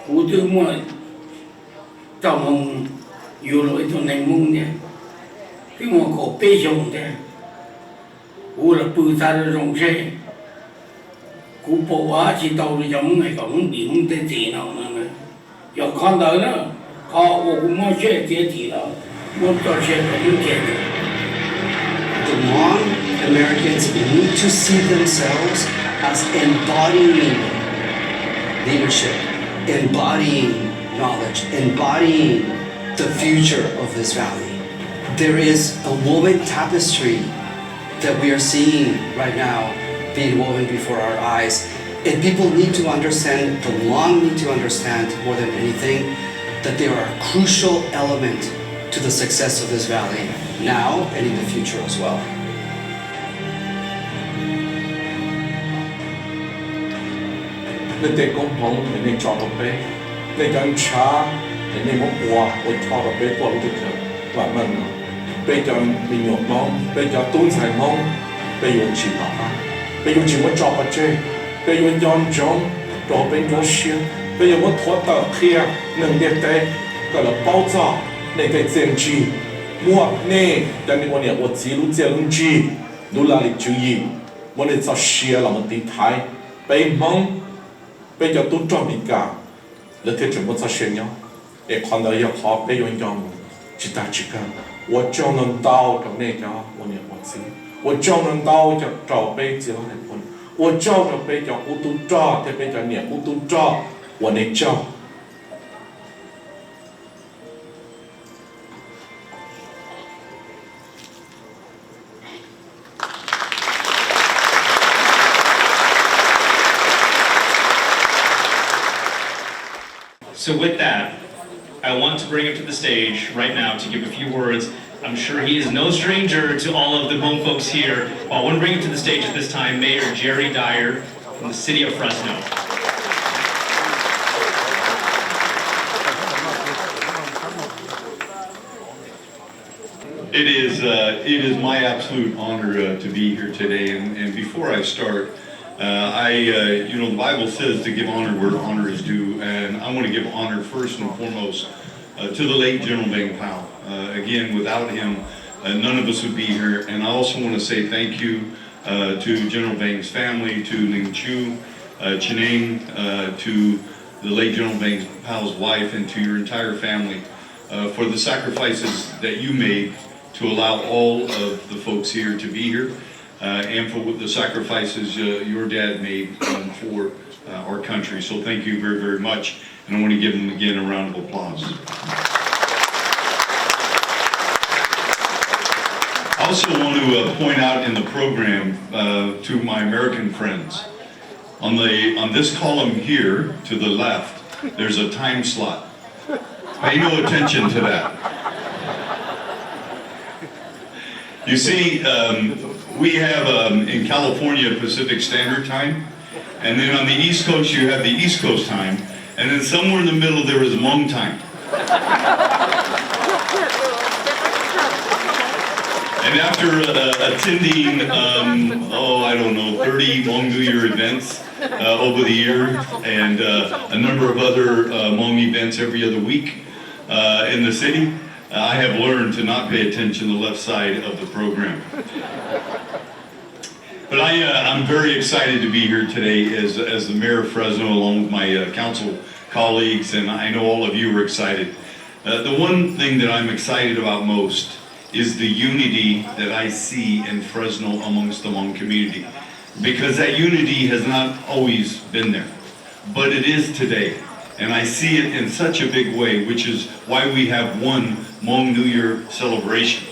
cú tư mua trong Hmong yêu lối trong này Hmong nè cái mua cổ bê dùng nè cú là bự ta là rong xe cú bộ hóa chỉ tàu đi giống ngày cũng điểm tới gì nào nữa giờ con đời đó họ cũng mua xe tiền gì đó mua cho xe cũng tiền. The Hmong Americans need to see themselves as embodying leadership, embodying knowledge, embodying the future of this valley. There is a woven tapestry that we are seeing right now being woven before our eyes. And people need to understand, the Hmong need to understand more than anything, that they are a crucial element to the success of this valley now and in the future as well. Nên để công hồng nên chọn một bé, nên chọn cha nên một bùa, một chọn một bé bùa lúc trước, và mình bé chọn mình nhộn mong, bé chọn tuôn giải mong, bé dùng chỉ bảo, bé dùng chỉ một chọn một chơi, bé dùng nhon giống, rồi bé dùng xiên, bé dùng một thuốc tờ kia, nâng đẹp tệ, gọi là bao giờ, nên cái tiền chi, mua nè, cho nên một年我记录这东西，努力注意，我哋就写了我哋睇，bé mong bây giờ tôi cho mình cả là thế chúng ta sẽ nhau để quan đó yêu họ bây giờ nhau chỉ ta chỉ cần 我就能到这那家我念我自己我就能到这找被子来混我找着被叫我都找这被叫念我都找我那找So with that, I want to bring him to the stage right now to give a few words. I'm sure he is no stranger to all of the Hmong folks here. I want to bring him to the stage at this time, Mayor Jerry Dyer from the city of Fresno. It is my absolute honor to be here today. And before I start, the Bible says to give honor where honor is due, and I want to give honor first and foremost to the late General Bang Powell. Again, without him, none of us would be here. And I also want to say thank you to General Bang's family, to Ning Chu, Chineng, to the late General Bang Powell's wife, and to your entire family for the sacrifices that you made to allow all of the folks here to be here. And for the sacrifices your dad made for our country. So thank you very, very much. And I want to give him again a round of applause. I also want to point out in the program to my American friends, on this column here to the left, there's a time slot. Pay no attention to that. You see, we have in California Pacific Standard Time, and then on the East Coast you have the East Coast time, and then somewhere in the middle there is Hmong time. And after attending, 30 Hmong New Year events over the year, and a number of other Hmong events every other week in the city, I have learned to not pay attention to the left side of the program. But I'm very excited to be here today as the mayor of Fresno, along with my council colleagues, and I know all of you are excited. The one thing that I'm excited about most is the unity that I see in Fresno amongst the Hmong community, because that unity has not always been there, but it is today. And I see it in such a big way, which is why we have one Hmong New Year celebration.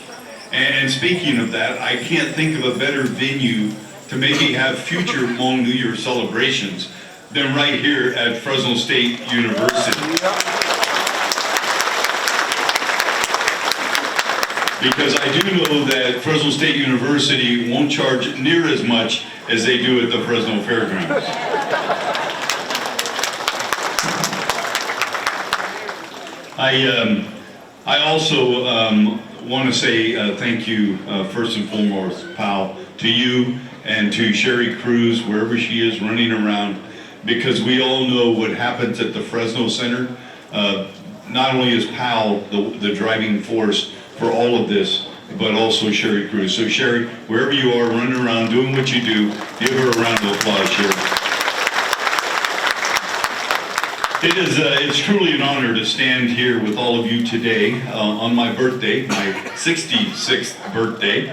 And speaking of that, I can't think of a better venue to maybe have future Hmong New Year celebrations than right here at Fresno State University. Because I do know that Fresno State University won't charge near as much as they do at the Fresno Fairgrounds. I also want to say thank you first and foremost, Powell, to you and to Sherry Cruz, wherever she is running around, because we all know what happens at the Fresno Center. Not only is Powell the driving force for all of this, but also Sherry Cruz. So Sherry, wherever you are, running around, doing what you do, give her a round of applause, Sherry. It's truly an honor to stand here with all of you today on my birthday, my 66th birthday.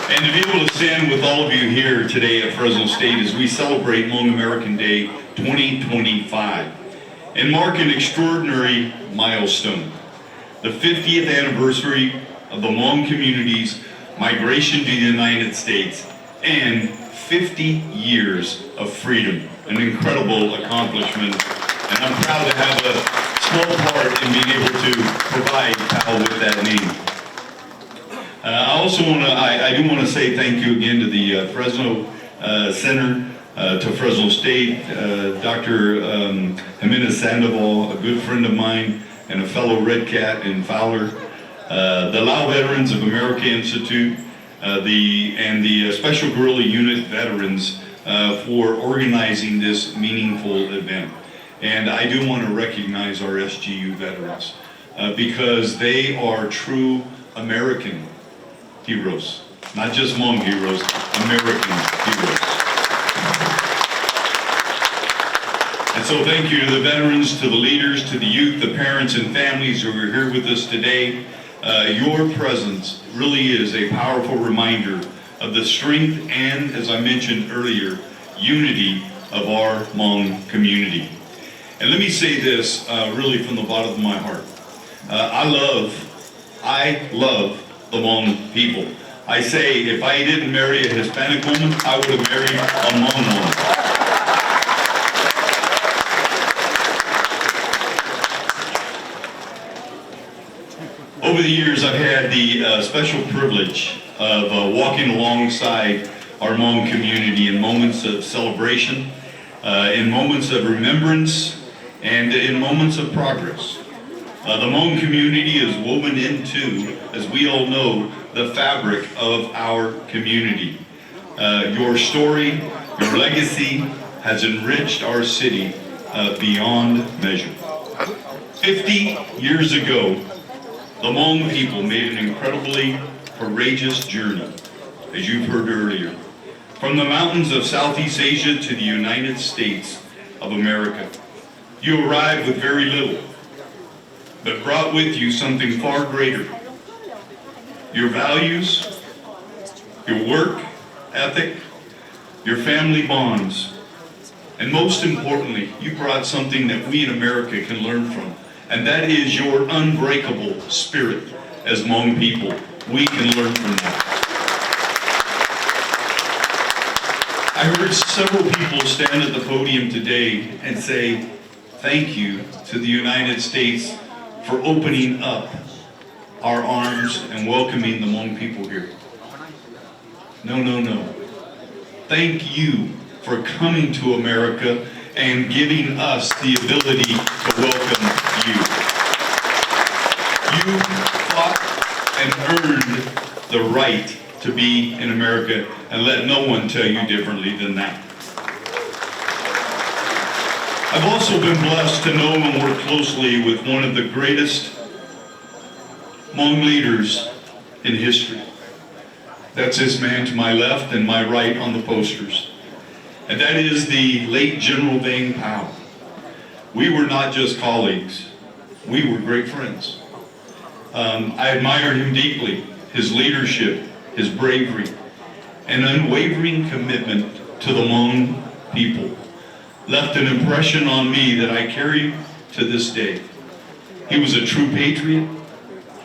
And to be able to stand with all of you here today at Fresno State as we celebrate Hmong American Day 2025 and mark an extraordinary milestone, the 50th anniversary of the Hmong community's migration to the United States and 50 years of freedom, an incredible accomplishment. And I'm proud to have a small part in being able to provide Powell with that name. I do want to say thank you again to the Fresno Center, to Fresno State, Dr. Jimenez Sandoval, a good friend of mine and a fellow Red Cat in Fowler, the Lao Veterans of America Institute, and the Special Guerrilla Unit veterans for organizing this meaningful event. And I do want to recognize our SGU veterans because they are true American heroes, not just Hmong heroes, American heroes. And so thank you to the veterans, to the leaders, to the youth, the parents and families who are here with us today. Your presence really is a powerful reminder of the strength and, as I mentioned earlier, unity of our Hmong community. And let me say this really from the bottom of my heart. I love the Hmong people. I say, if I didn't marry a Hispanic woman, I would have married a Hmong woman. Over the years, I've had the special privilege of walking alongside our Hmong community in moments of celebration, in moments of remembrance, and in moments of progress. The Hmong community is woven into, as we all know, the fabric of our community. Your story, your legacy has enriched our city beyond measure. 50 years ago, the Hmong people made an incredibly courageous journey, as you've heard earlier, from the mountains of Southeast Asia to the United States of America. You arrived with very little, but brought with you something far greater. Your values, your work ethic, your family bonds, and most importantly, you brought something that we in America can learn from, and that is your unbreakable spirit as Hmong people. We can learn from that. I heard several people stand at the podium today and say, thank you to the United States for opening up our arms and welcoming the Hmong people here. No, no, no. Thank you for coming to America and giving us the ability to welcome you. You fought and earned the right to be in America, and let no one tell you differently than that. I've also been blessed to know and work closely with one of the greatest Hmong leaders in history. That's this man to my left and my right on the posters. And that is the late General Vang Pao. We were not just colleagues, we were great friends. I admired him deeply, his leadership, his bravery, and unwavering commitment to the Hmong people left an impression on me that I carry to this day. He was a true patriot,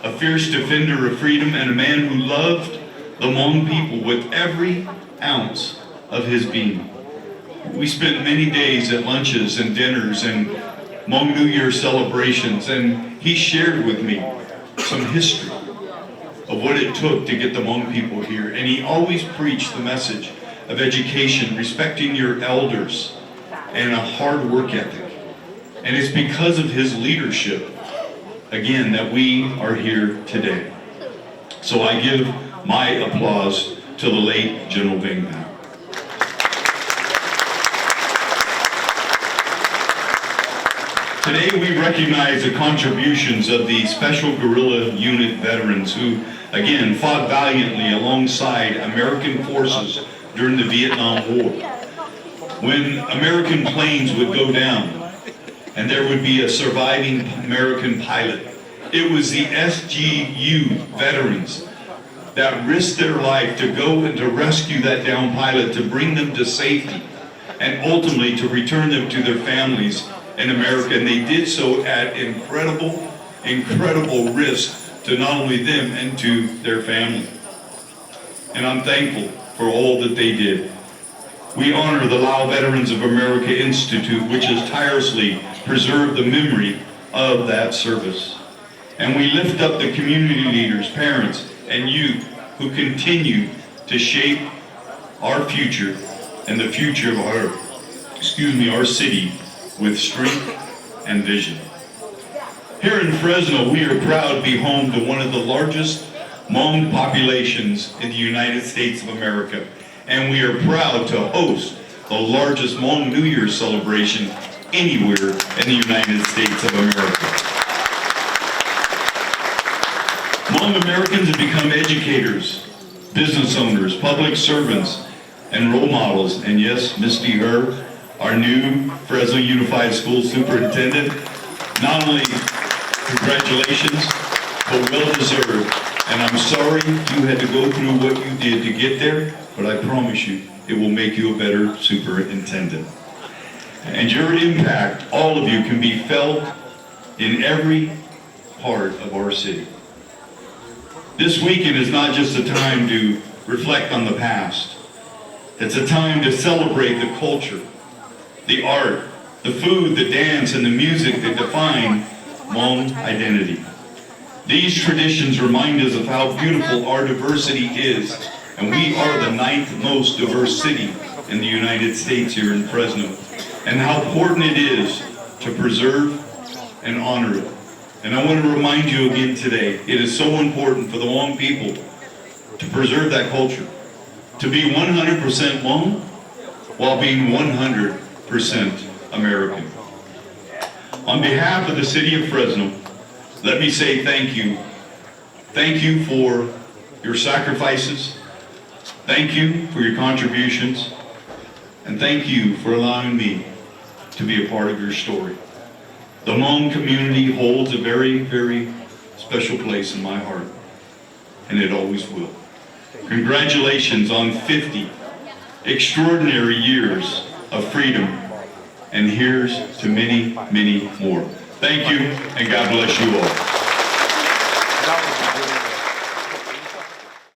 a fierce defender of freedom, and a man who loved the Hmong people with every ounce of his being. We spent many days at lunches and dinners and Hmong New Year celebrations, and he shared with me some history of what it took to get the Hmong people here. And he always preached the message of education, respecting your elders, and a hard work ethic. And it's because of his leadership, again, that we are here today. So I give my applause to the late General Bing Mao. Today we recognize the contributions of the Special Guerrilla Unit veterans who, again, fought valiantly alongside American forces during the Vietnam War. When American planes would go down and there would be a surviving American pilot, it was the SGU veterans that risked their life to go and to rescue that downed pilot, to bring them to safety, and ultimately to return them to their families in America. And they did so at incredible risk to not only them and to their family. And I'm thankful for all that they did. We honor the Lao Veterans of America Institute, which has tirelessly preserved the memory of that service. And we lift up the community leaders, parents, and youth who continue to shape our future and the future of our city with strength and vision. Here in Fresno, we are proud to be home to one of the largest Hmong populations in the United States of America. And we are proud to host the largest Hmong New Year celebration anywhere in the United States of America. Hmong Americans have become educators, business owners, public servants, and role models. And yes, Misty Her, our new Fresno Unified School Superintendent, not only congratulations, but well deserved. And I'm sorry you had to go through what you did to get there, but I promise you, it will make you a better superintendent. And your impact, all of you, can be felt in every part of our city. This weekend is not just a time to reflect on the past. It's a time to celebrate the culture, the art, the food, the dance, and the music that define Hmong identity. These traditions remind us of how beautiful our diversity is, and we are the 9th most diverse city in the United States here in Fresno, and how important it is to preserve and honor it. And I want to remind you again today, it is so important for the Hmong people to preserve that culture, to be 100% Hmong while being 100% American. On behalf of the city of Fresno, let me say thank you. Thank you for your sacrifices. Thank you for your contributions. And thank you for allowing me to be a part of your story. The Hmong community holds a very, very special place in my heart, and it always will. Congratulations on 50 extraordinary years of freedom, and here's to many, many more. Thank you, and God bless you all.